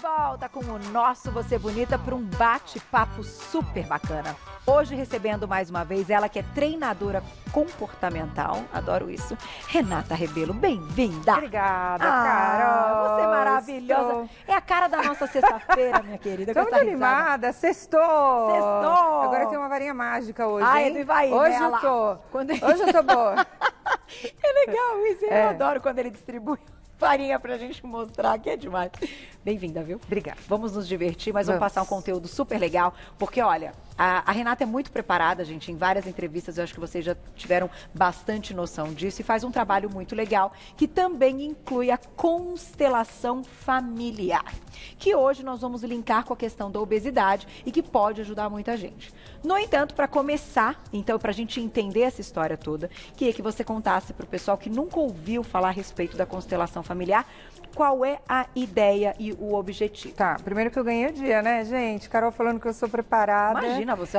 volta com o nosso Você Bonita para um bate-papo super bacana. Hoje recebendo mais uma vez ela que é treinadora comportamental, adoro isso, Renata Rebelo, bem-vinda. Obrigada, Carol. Você é maravilhosa. É a cara da nossa sexta-feira, minha querida. Tô muito animada, sextou. Sextou. Agora eu tenho uma varinha mágica hoje, Ai, hein? do Ivaí, hoje né? eu tô. Quando... Hoje eu tô boa. É legal isso, eu adoro quando ele distribui farinha pra gente mostrar, que é demais. Bem-vinda, viu? Obrigada. Vamos nos divertir, mas vamos passar um conteúdo super legal, porque olha, a Renata é muito preparada, gente, em várias entrevistas, eu acho que vocês já tiveram bastante noção disso, e faz um trabalho muito legal, que também inclui a constelação familiar, que hoje nós vamos linkar com a questão da obesidade e que pode ajudar muita gente. No entanto, para começar, então, para a gente entender essa história toda, queria que você contasse para o pessoal que nunca ouviu falar a respeito da constelação familiar, qual é a ideia e o objetivo. Tá, primeiro que eu ganhei o dia, né, gente? Carol falando que eu sou preparada. Imagina, você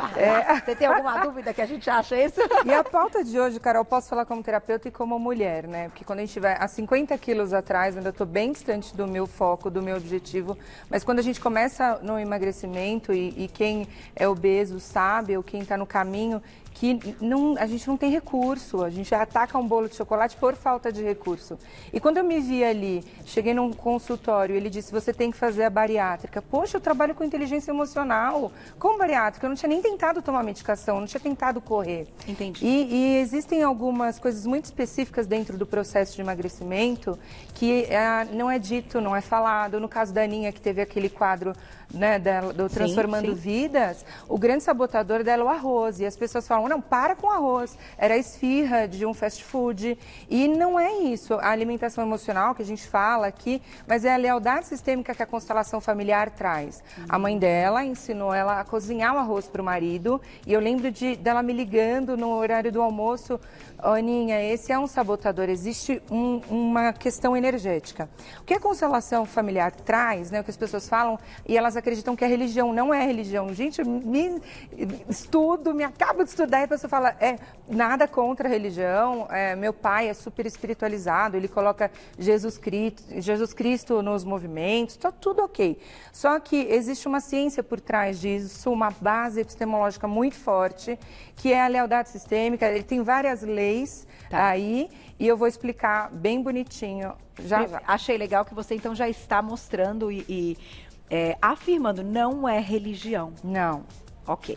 tem alguma dúvida que a gente acha isso? E a pauta de hoje, Carol, posso falar como terapeuta e como mulher, né? Porque quando a gente vai há 50 quilos atrás, ainda estou bem distante do meu foco, do meu objetivo, mas quando a gente começa no emagrecimento e quem é obeso sabe, ou quem está no caminho, que a gente não tem recurso, a gente ataca um bolo de chocolate por falta de recurso. E quando eu me vi ali, cheguei num consultório, ele disse, você tem que fazer a bariátrica. Poxa, eu trabalho com inteligência emocional. Como bariátrica? Eu não tinha nem tentado tomar medicação, não tinha tentado correr. Entendi. E existem algumas coisas muito específicas dentro do processo de emagrecimento que não é dito, não é falado. No caso da Aninha, que teve aquele quadro, né, do Transformando Vidas, o grande sabotador dela é o arroz. E as pessoas falam, não, para com arroz. Era a esfirra de um fast food. E não é isso. A alimentação emocional que a gente fala aqui, mas é a lealdade sistêmica que a constelação familiar traz. A mãe dela ensinou ela a cozinhar o arroz para o marido. E eu lembro dela me ligando no horário do almoço, Aninha, esse é um sabotador, existe uma questão energética. O que a constelação familiar traz, né, o que as pessoas falam, e elas acreditam que é religião, não é religião. Gente, me acabo de estudar e a pessoa fala, nada contra a religião, meu pai é super espiritualizado, ele coloca Jesus Cristo nos movimentos, tá tudo ok. Só que existe uma ciência por trás disso, uma base epistemológica muito forte, que é a lealdade sistêmica, ele tem várias leis aí, e eu vou explicar bem bonitinho já. Achei legal que você então já está mostrando e afirmando, não é religião. Não. Ok.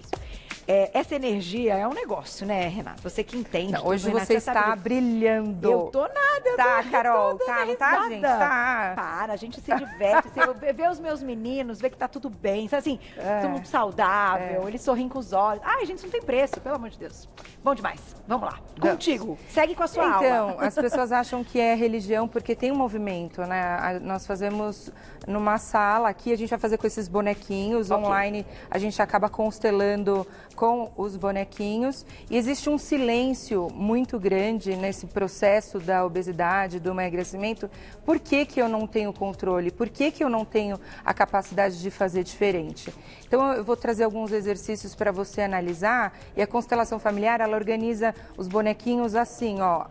Essa energia é um negócio, né, Renata? Você que entende. Não, hoje você está brilhando. Eu tô nada, eu tá, tô, Carol, eu tô tá, não tá, gente? Tá. Para, a gente se diverte, vê os meus meninos, vê que tá tudo bem, sabe assim, todo mundo saudável, eles sorriem com os olhos. Ai, gente, isso não tem preço, pelo amor de Deus. Bom demais, vamos lá. Contigo, segue com a sua aula. Então, as pessoas acham que é religião porque tem um movimento, né? Nós fazemos numa sala aqui, a gente vai fazer com esses bonequinhos, online a gente acaba constelando com os bonequinhos, e existe um silêncio muito grande nesse processo da obesidade, do emagrecimento. Por que que eu não tenho controle? Por que que eu não tenho a capacidade de fazer diferente? Então eu vou trazer alguns exercícios para você analisar, e a constelação familiar, ela organiza os bonequinhos assim, ó,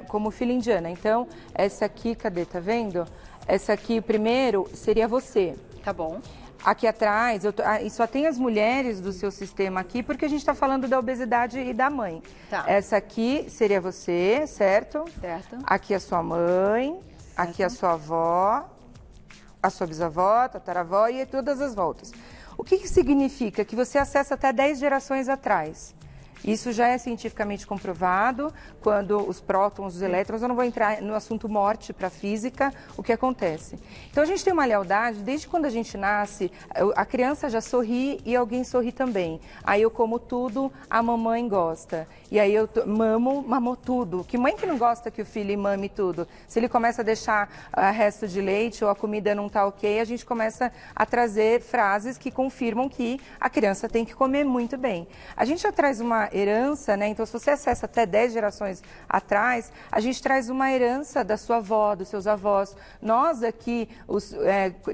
como fila indiana. Então, essa aqui, cadê? Tá vendo? Essa aqui, primeiro, seria você. Tá bom. Aqui atrás, e só tem as mulheres do seu sistema aqui, porque a gente está falando da obesidade e da mãe. Tá. Essa aqui seria você, certo? Certo. Aqui a sua mãe, aqui a sua avó, a sua bisavó, tataravó e todas as voltas. O que significa? Que você acessa até 10 gerações atrás. Isso já é cientificamente comprovado, quando os prótons, os elétrons, eu não vou entrar no assunto morte para a física, o que acontece. Então a gente tem uma lealdade, desde quando a gente nasce, a criança já sorri e alguém sorri também. Aí eu como tudo, a mamãe gosta. E aí eu mamou tudo. Que mãe que não gosta que o filho mame tudo? Se ele começa a deixar resto de leite ou a comida não está ok, a gente começa a trazer frases que confirmam que a criança tem que comer muito bem. A gente já traz uma herança, né? Então, se você acessa até 10 gerações atrás, a gente traz uma herança da sua avó, dos seus avós. Nós aqui, os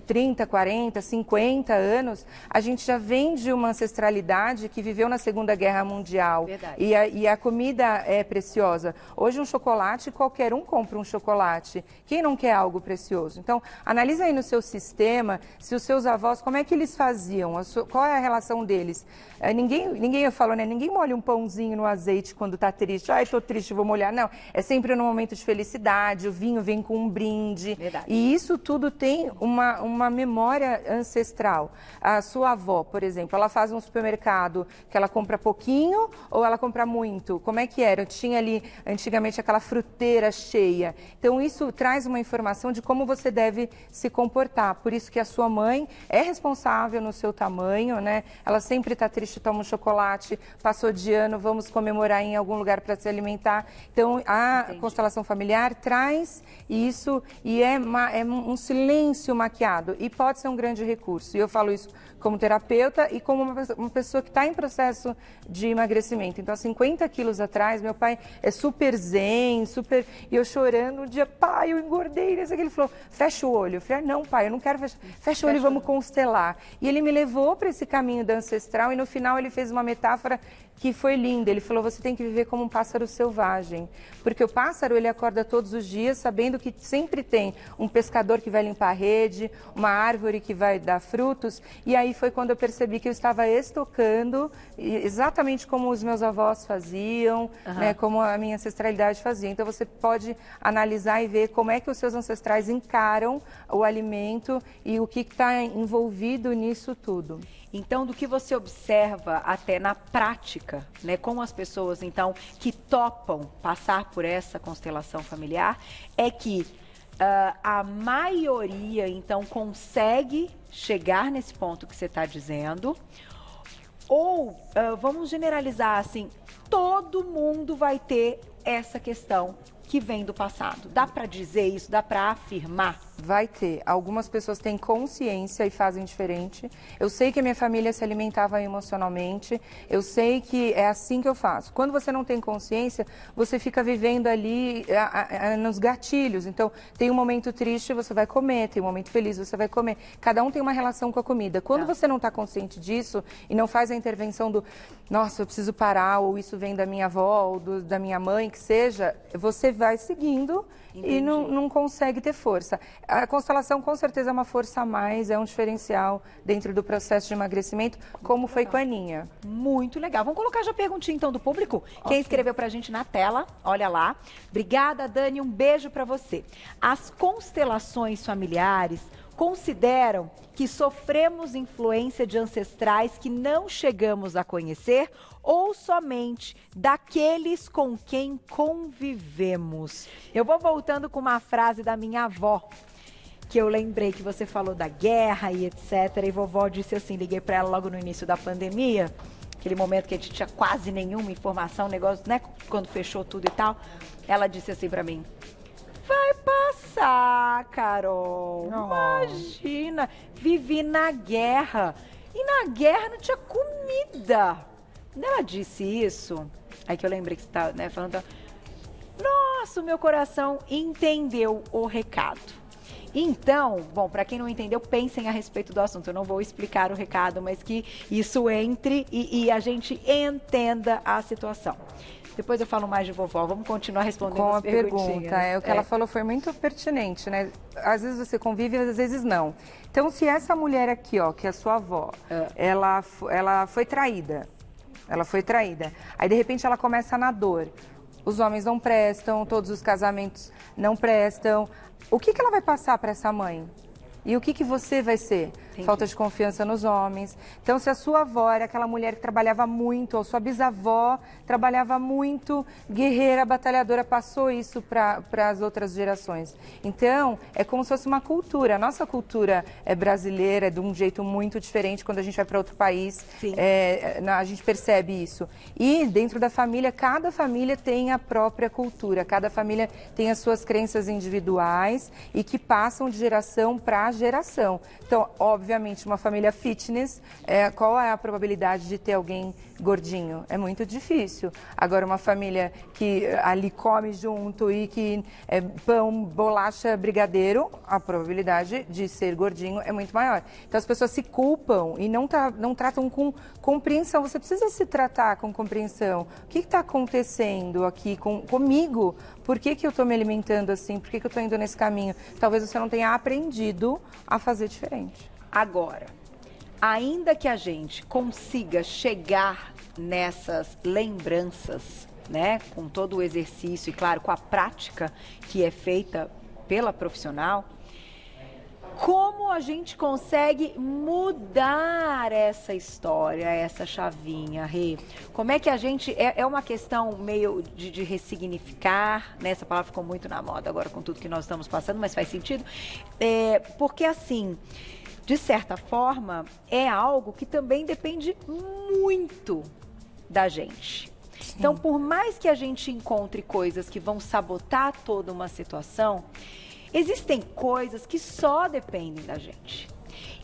30, 40, 50 anos, a gente já vem de uma ancestralidade que viveu na Segunda Guerra Mundial. Verdade. E a comida é preciosa. Hoje um chocolate, qualquer um compra um chocolate. Quem não quer algo precioso? Então, analisa aí no seu sistema, se os seus avós, como é que eles faziam? Qual é a relação deles? Ninguém falou, né? Ninguém molha um pãozinho no azeite quando está triste. Ai, estou triste, vou molhar. Não, é sempre no momento de felicidade, o vinho vem com um brinde. Verdade. E isso tudo tem uma memória ancestral. A sua avó, por exemplo, ela faz um supermercado que ela compra pouquinho ou ela compra muito? Como é que era? Eu tinha ali, antigamente, aquela fruteira cheia. Então, isso traz uma informação de como você deve se comportar. Por isso que a sua mãe é responsável no seu tamanho, né? Ela sempre está triste, toma um chocolate, passou de ano, vamos comemorar em algum lugar para se alimentar. Então, a constelação familiar traz isso e é um silêncio maquiado e pode ser um grande recurso. E eu falo isso como terapeuta e como uma pessoa que está em processo de emagrecimento. Então, há 50 quilos atrás, meu pai é super zen, super... E eu chorando um dia, pai, eu engordei. Ele falou, fecha o olho. Eu falei, não, pai, eu não quero fechar. Fecha o olho e vamos constelar. E ele me levou para esse caminho da ancestral e no final ele fez uma metáfora que foi linda. Ele falou, você tem que viver como um pássaro selvagem. Porque o pássaro, ele acorda todos os dias sabendo que sempre tem um pescador que vai limpar a rede, uma árvore que vai dar frutos. E aí foi quando eu percebi que eu estava estocando, exatamente como os meus avós faziam, né, como a minha ancestralidade fazia. Então você pode analisar e ver como é que os seus ancestrais encaram o alimento e o que está envolvido nisso tudo. Então, do que você observa até na prática, né, com as pessoas, então, que topam passar por essa constelação familiar, é que a maioria, então, consegue chegar nesse ponto que você está dizendo, ou, vamos generalizar assim, todo mundo vai ter essa questão que vem do passado. Dá para dizer isso? Dá para afirmar? Vai ter. Algumas pessoas têm consciência e fazem diferente. Eu sei que a minha família se alimentava emocionalmente. Eu sei que é assim que eu faço. Quando você não tem consciência, você fica vivendo ali nos gatilhos. Então, tem um momento triste, você vai comer. Tem um momento feliz, você vai comer. Cada um tem uma relação com a comida. Quando você não está consciente disso e não faz a intervenção do nossa, eu preciso parar, ou isso vem da minha avó, ou da minha mãe, que seja, você vai seguindo. Entendi. E não consegue ter força. A constelação com certeza é uma força a mais, é um diferencial dentro do processo de emagrecimento, como foi com a Aninha. Muito legal. Vamos colocar já a perguntinha então do público? Okay. Quem escreveu pra gente na tela, olha lá. Obrigada, Dani, um beijo pra você. As constelações familiares consideram que sofremos influência de ancestrais que não chegamos a conhecer ou somente daqueles com quem convivemos? Eu vou voltando com uma frase da minha avó, que eu lembrei que você falou da guerra e etc. E vovó disse assim, liguei para ela logo no início da pandemia, aquele momento que a gente tinha quase nenhuma informação, negócio, né, quando fechou tudo e tal. Ela disse assim para mim, vai passar, Carol. Oh. Imagina, vivi na guerra. E na guerra não tinha comida. Quando ela disse isso, aí que eu lembrei que você tá, né, falando... Nossa, o meu coração entendeu o recado. Então, bom, para quem não entendeu, pensem a respeito do assunto. Eu não vou explicar o recado, mas que isso entre e a gente entenda a situação. Depois eu falo mais de vovó. Vamos continuar respondendo com as perguntinhas. Com a pergunta. O que ela falou foi muito pertinente, né? Às vezes você convive, às vezes não. Então, se essa mulher aqui, ó, que é a sua avó, ela foi traída. Ela foi traída. Aí, de repente, ela começa na dor. Os homens não prestam, todos os casamentos não prestam. O que ela vai passar para essa mãe? E o que você vai ser? Entendi. Falta de confiança nos homens. Então, se a sua avó era aquela mulher que trabalhava muito, ou sua bisavó trabalhava muito, guerreira, batalhadora, passou isso para as outras gerações. Então, é como se fosse uma cultura. A nossa cultura é brasileira, é de um jeito muito diferente quando a gente vai para outro país. A gente percebe isso. E dentro da família, cada família tem a própria cultura. Cada família tem as suas crenças individuais e que passam de geração para geração. Então, obviamente, uma família fitness, qual é a probabilidade de ter alguém gordinho? É muito difícil. Agora, uma família que ali come junto e que é pão, bolacha, brigadeiro, a probabilidade de ser gordinho é muito maior. Então, as pessoas se culpam e não tratam com compreensão. Você precisa se tratar com compreensão. O que está acontecendo aqui comigo? Por que eu estou me alimentando assim? Por que eu estou indo nesse caminho? Talvez você não tenha aprendido a fazer diferente. Agora, ainda que a gente consiga chegar nessas lembranças, né, com todo o exercício e, claro, com a prática que é feita pela profissional, como a gente consegue mudar essa história, essa chavinha, Rê? Como é que a gente... É uma questão meio de ressignificar, né? Essa palavra ficou muito na moda agora com tudo que nós estamos passando, mas faz sentido. Porque, assim, de certa forma, é algo que também depende muito da gente. Sim. Então, por mais que a gente encontre coisas que vão sabotar toda uma situação, existem coisas que só dependem da gente.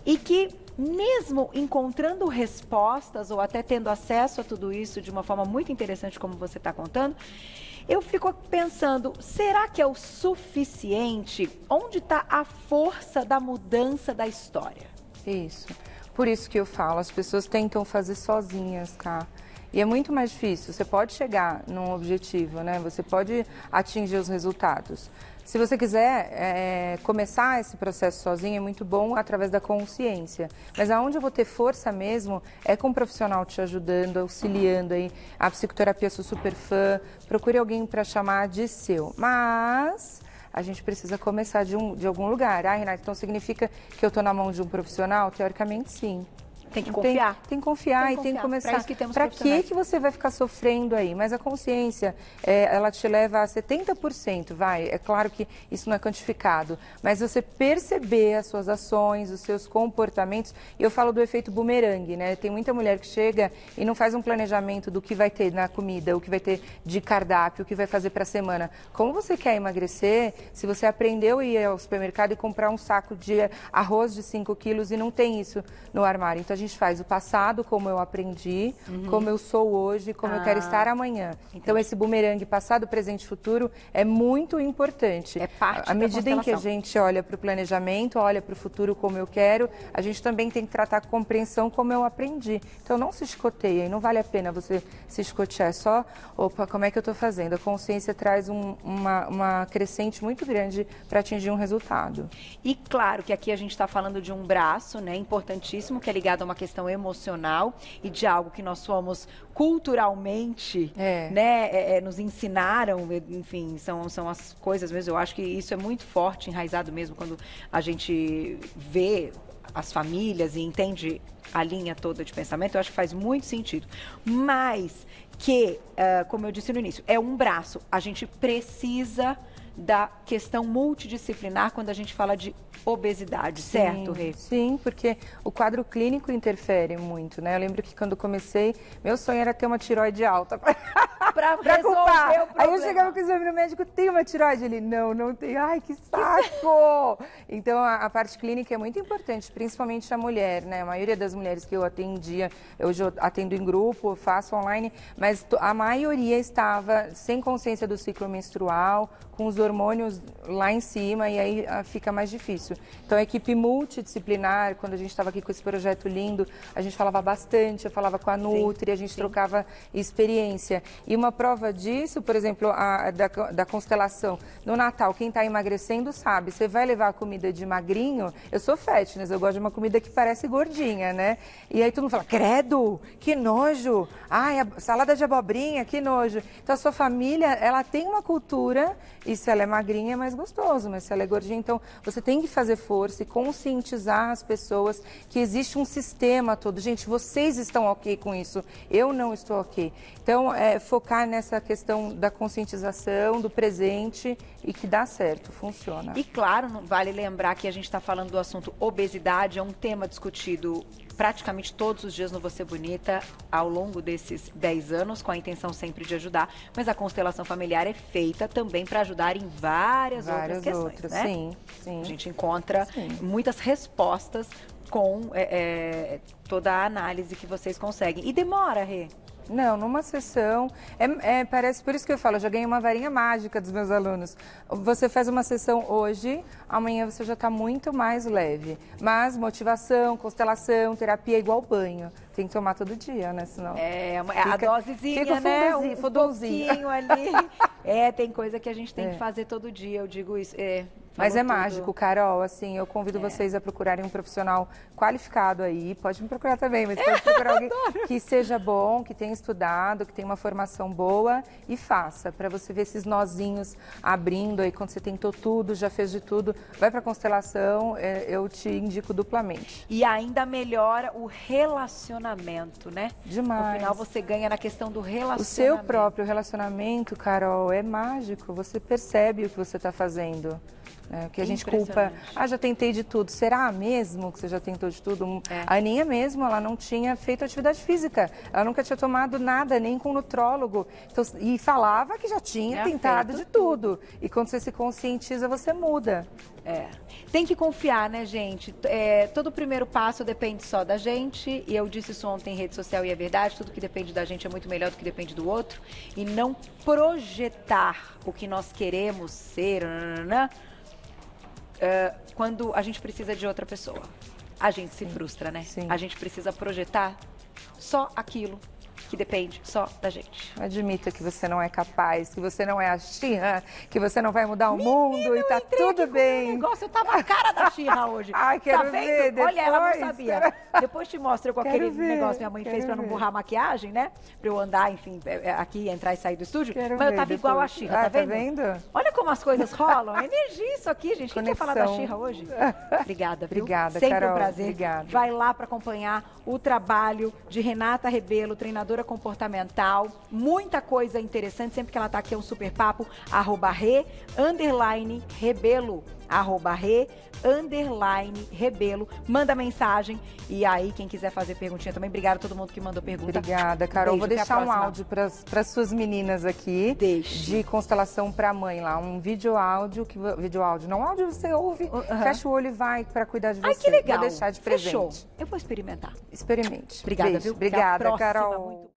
E que, mesmo encontrando respostas ou até tendo acesso a tudo isso de uma forma muito interessante, como você está contando, eu fico pensando, será que é o suficiente? Onde está a força da mudança da história? Isso. Por isso que eu falo, as pessoas tentam fazer sozinhas, Cá. E é muito mais difícil. Você pode chegar num objetivo, né? Você pode atingir os resultados. Se você quiser começar esse processo sozinho, é muito bom através da consciência. Mas aonde eu vou ter força mesmo é com um profissional te ajudando, auxiliando aí. A psicoterapia, eu sou super fã. Procure alguém para chamar de seu. Mas a gente precisa começar de algum lugar. Ah, Renata, então significa que eu estou na mão de um profissional? Teoricamente, sim. Tem que confiar. Tem que confiar e tem que começar. Para que você vai ficar sofrendo aí? Mas a consciência, ela te leva a 70%, vai. É claro que isso não é quantificado, mas você perceber as suas ações, os seus comportamentos. Eu falo do efeito bumerangue, né? Tem muita mulher que chega e não faz um planejamento do que vai ter na comida, o que vai ter de cardápio, o que vai fazer para a semana. Como você quer emagrecer se você aprendeu a ir ao supermercado e comprar um saco de arroz de 5 quilos e não tem isso no armário? Então, a gente faz o passado, como eu aprendi, como eu sou hoje, como eu quero estar amanhã. Entendi. Então, esse bumerangue passado, presente e futuro é muito importante. É parte à medida em que a gente olha para o planejamento, olha para o futuro como eu quero, a gente também tem que tratar com compreensão como eu aprendi. Então, não se escoteia e não vale a pena você se escotear. É só, opa, como é que eu estou fazendo? A consciência traz uma crescente muito grande para atingir um resultado. E claro que aqui a gente está falando de um braço, né, importantíssimo, que é ligado a uma questão emocional e de algo que nós somos culturalmente, né, nos ensinaram, enfim, são as coisas mesmo. Eu acho que isso é muito forte, enraizado mesmo, quando a gente vê as famílias e entende a linha toda de pensamento. Eu acho que faz muito sentido. Mas que, como eu disse no início, é um braço. A gente precisa da questão multidisciplinar quando a gente fala de obesidade, certo, Rê? Sim, porque o quadro clínico interfere muito, né? Eu lembro que quando comecei, meu sonho era ter uma tireoide alta para resolver o problema. Aí eu chegava com o exame no médico, tem uma tireoide? Ele, não tem. Ai, que saco! Então, a parte clínica é muito importante, principalmente a mulher, né? A maioria das mulheres que eu atendia, hoje eu atendo em grupo, faço online, mas a maioria estava sem consciência do ciclo menstrual, com os hormônios lá em cima, e aí fica mais difícil. Então, a equipe multidisciplinar, quando a gente estava aqui com esse projeto lindo, a gente falava bastante, eu falava com a Nutri, a gente trocava experiência. E uma prova disso, por exemplo, da constelação, no Natal, quem está emagrecendo sabe, você vai levar a comida de magrinho, eu sou fitness, eu gosto de uma comida que parece gordinha, né? E aí todo mundo fala, credo, que nojo, ai, a salada de abobrinha, que nojo. Então, a sua família, ela tem uma cultura, e se ela é magrinha é mais gostoso, mas se ela é gordinha, então você tem que fazer força e conscientizar as pessoas que existe um sistema todo. Gente, vocês estão ok com isso, eu não estou ok. Então, focar focar nessa questão da conscientização, do presente e que dá certo, funciona. E claro, vale lembrar que a gente está falando do assunto obesidade, é um tema discutido praticamente todos os dias no Você Bonita, ao longo desses 10 anos, com a intenção sempre de ajudar, mas a constelação familiar é feita também para ajudar em várias outras questões, né? Sim, sim. A gente encontra muitas respostas com toda a análise que vocês conseguem. E demora, Rê? Não, numa sessão, parece, por isso que eu falo, eu já ganhei uma varinha mágica dos meus alunos. Você faz uma sessão hoje, amanhã você já está muito mais leve. Mas motivação, constelação, terapia é igual banho. Tem que tomar todo dia, né? Senão a dosezinha, né? Um pouquinho ali. Tem coisa que a gente tem que fazer todo dia, eu digo isso. Mas é mágico, Carol, assim, eu convido vocês a procurarem um profissional qualificado aí, pode me procurar também, mas pode procurar alguém que seja bom, que tenha estudado, que tenha uma formação boa e faça, para você ver esses nozinhos abrindo aí, quando você tentou tudo, já fez de tudo, vai para a constelação, eu te indico duplamente. E ainda melhora o relacionamento, né? Demais. No final você ganha na questão do relacionamento. O seu próprio relacionamento, Carol, é mágico, você percebe o que você está fazendo. Que a gente culpa, já tentei de tudo. Será mesmo que você já tentou de tudo? A Aninha mesmo, ela não tinha feito atividade física. Ela nunca tinha tomado nada, nem com nutrólogo. Então, e falava que já tinha tentado de tudo. E quando você se conscientiza, você muda. Tem que confiar, né, gente? Todo o primeiro passo depende só da gente. E eu disse isso ontem em rede social e é verdade. Tudo que depende da gente é muito melhor do que depende do outro. E não projetar o que nós queremos ser, quando a gente precisa de outra pessoa. A gente se frustra, né? Sim. A gente precisa projetar só aquilo que depende só da gente. Admita que você não é capaz, que você não é a She-Ra, que você não vai mudar o mundo e tá tudo bem. Eu tava a cara da She-Ra hoje. Ai, quero ver depois. Olha, ela não sabia. Depois te mostro com aquele negócio que minha mãe fez pra não borrar a maquiagem, né? Pra eu andar, enfim, aqui, entrar e sair do estúdio. Mas eu tava igual a She-Ra, tá vendo? Olha como as coisas rolam. Energia isso aqui, gente. Quem quer falar da She-Ra hoje? Obrigada, viu? Obrigada, sempre Carol. Um prazer. Obrigada. Vai lá pra acompanhar o trabalho de Renata Rebelo, treinadora comportamental. Muita coisa interessante. Sempre que ela tá aqui é um super papo. @Re_Rebelo. @Re_Rebelo. Manda mensagem. E aí, quem quiser fazer perguntinha também. Obrigada a todo mundo que mandou pergunta. Obrigada, Carol. Beijo, vou deixar um áudio para suas meninas aqui. Deixe. De constelação para mãe lá. Um vídeo áudio, não áudio você ouve, fecha o olho e vai para cuidar de você. Ai, que legal. Vou deixar de presente. Fechou. Eu vou experimentar. Experimente. Obrigada, Beijo. viu? Obrigada, Até a próxima. Carol. Muito